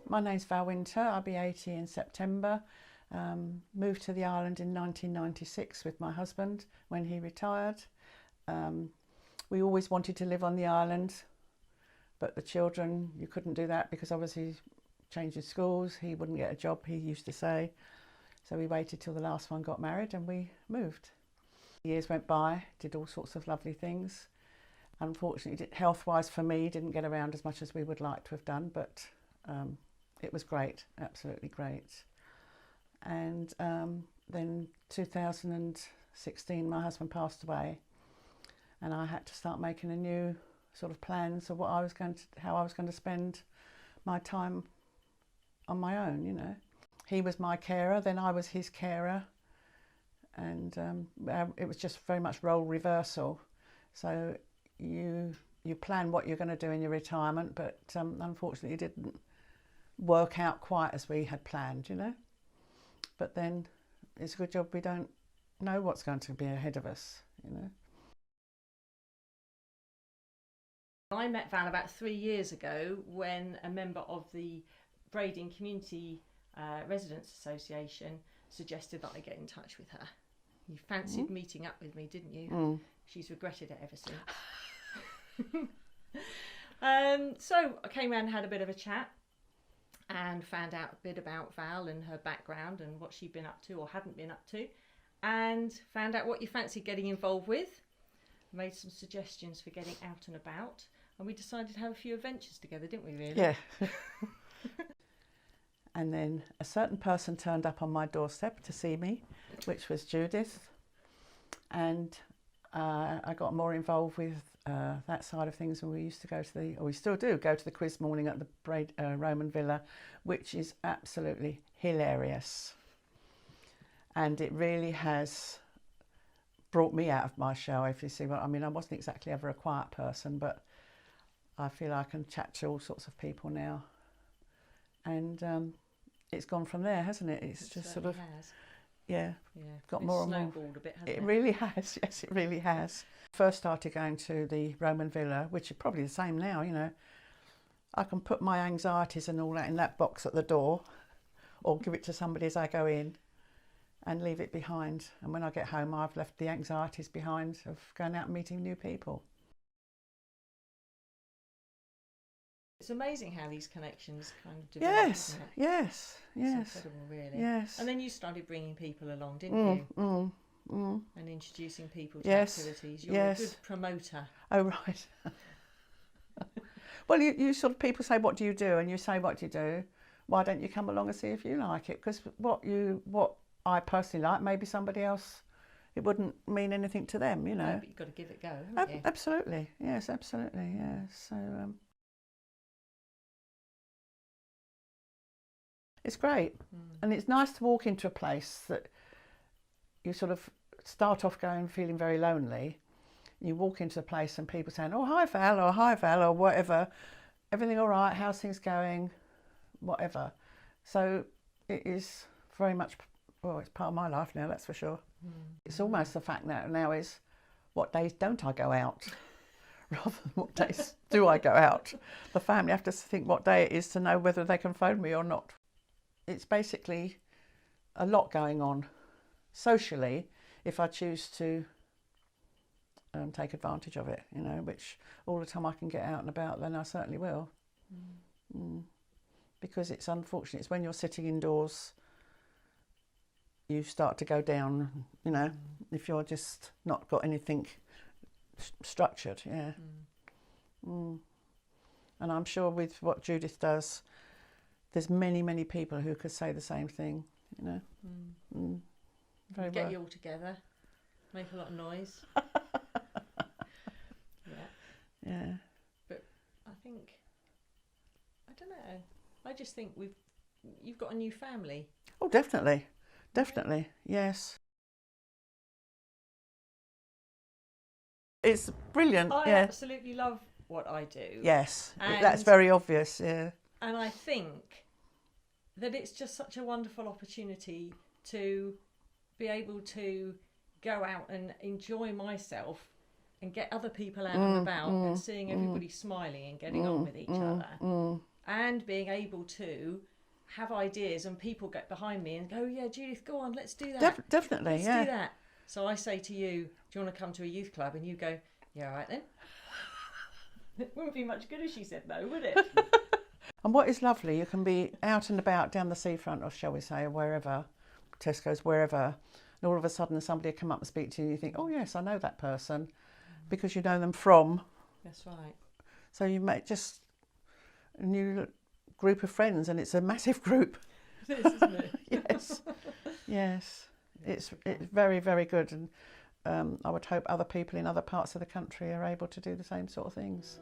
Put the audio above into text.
My name's Val Winter. I'll be 80 in September. Moved to the island in 1996 with my husband when he retired. We always wanted to live on the island, but the children, you couldn't do that because obviously changing schools, he wouldn't get a job, he used to say. So we waited till the last one got married and we moved. Years went by, did all sorts of lovely things. Unfortunately, health-wise for me, didn't get around as much as we would like to have done, but it was great, absolutely great. And then 2016, my husband passed away, and I had to start making a new sort of plans of what I was going to, how I was going to spend my time on my own. You know, he was my carer, then I was his carer, and it was just very much role reversal. So you plan what you're going to do in your retirement, but unfortunately it didn't work out quite as we had planned, you know. But then it's a good job we don't know what's going to be ahead of us, you know. I met Val about 3 years ago when a member of the Brading Community Residents Association suggested that I get in touch with her. You fancied meeting up with me, didn't you? She's regretted it ever since. So I came round and had a bit of a chat and found out a bit about Val and her background and what she'd been up to or hadn't been up to, and found out what you fancied getting involved with. Made some suggestions for getting out and about, and we decided to have a few adventures together, didn't we, really? Yeah. And then a certain person turned up on my doorstep to see me, which was Judith, and I got more involved with that side of things, and we used to go to the, or we still do, go to the quiz morning at the Roman Villa, which is absolutely hilarious. And it really has brought me out of my shell, if you see what I mean. I wasn't exactly ever a quiet person, but I feel I can chat to all sorts of people now. And it's gone from there, hasn't it? It's just sort of, yeah, got more and more. Snowballed a bit, hasn't it? It really has, yes, it really has. First started going to the Roman Villa, which is probably the same now, you know. I can put my anxieties and all that in that box at the door, or give it to somebody as I go in and leave it behind. And when I get home, I've left the anxieties behind of going out and meeting new people. It's amazing how these connections kind of develop, Yes, isn't it? yes, yes. It's incredible, really. Yes. And then you started bringing people along, didn't you? And introducing people to activities. You're a good promoter. Oh, right. Well, you sort of, people say, what do you do? And you say, what do you do? Why don't you come along and see if you like it? Because what I personally like, maybe somebody else, it wouldn't mean anything to them, you know. No, but you've got to give it a go, haven't you? Absolutely, yes, absolutely, yes. So it's great. And it's nice to walk into a place that you sort of start off going feeling very lonely. You walk into a place and people saying, oh, hi Val, or whatever. Everything all right? How's things going? Whatever. So it is very much, well, it's part of my life now, that's for sure. It's almost the fact that now is, what days don't I go out? Rather than what days do I go out? The family have to think what day it is to know whether they can phone me or not. It's basically a lot going on socially if I choose to take advantage of it, you know, which all the time I can get out and about, then I certainly will. Because it's unfortunate, it's when you're sitting indoors you start to go down, you know, if you're just not got anything structured, yeah. And I'm sure with what Judith does, there's many, many people who could say the same thing, you know. Very Get well. you all together, make a lot of noise. Yeah. But I think, I don't know, I just think you've got a new family. Oh, definitely, definitely, yes. It's brilliant. I absolutely love what I do. Yes, that's very obvious, yeah. And I think that it's just such a wonderful opportunity to be able to go out and enjoy myself and get other people out and about and seeing everybody smiling and getting on with each other. and being able to have ideas and people get behind me and go, yeah, Judith, go on, let's do that. Definitely, let's yeah. do that. So I say to you, do you want to come to a youth club? And you go, yeah, all right then. It wouldn't be much good if she said no, would it? And what is lovely, you can be out and about down the seafront, or shall we say, or wherever, Tesco's, wherever, and all of a sudden somebody will come up and speak to you and you think, oh yes, I know that person, because you know them from. That's right. So you make just a new group of friends, and it's a massive group. It is, isn't it? Yes, yes. It's very, very good, and I would hope other people in other parts of the country are able to do the same sort of things.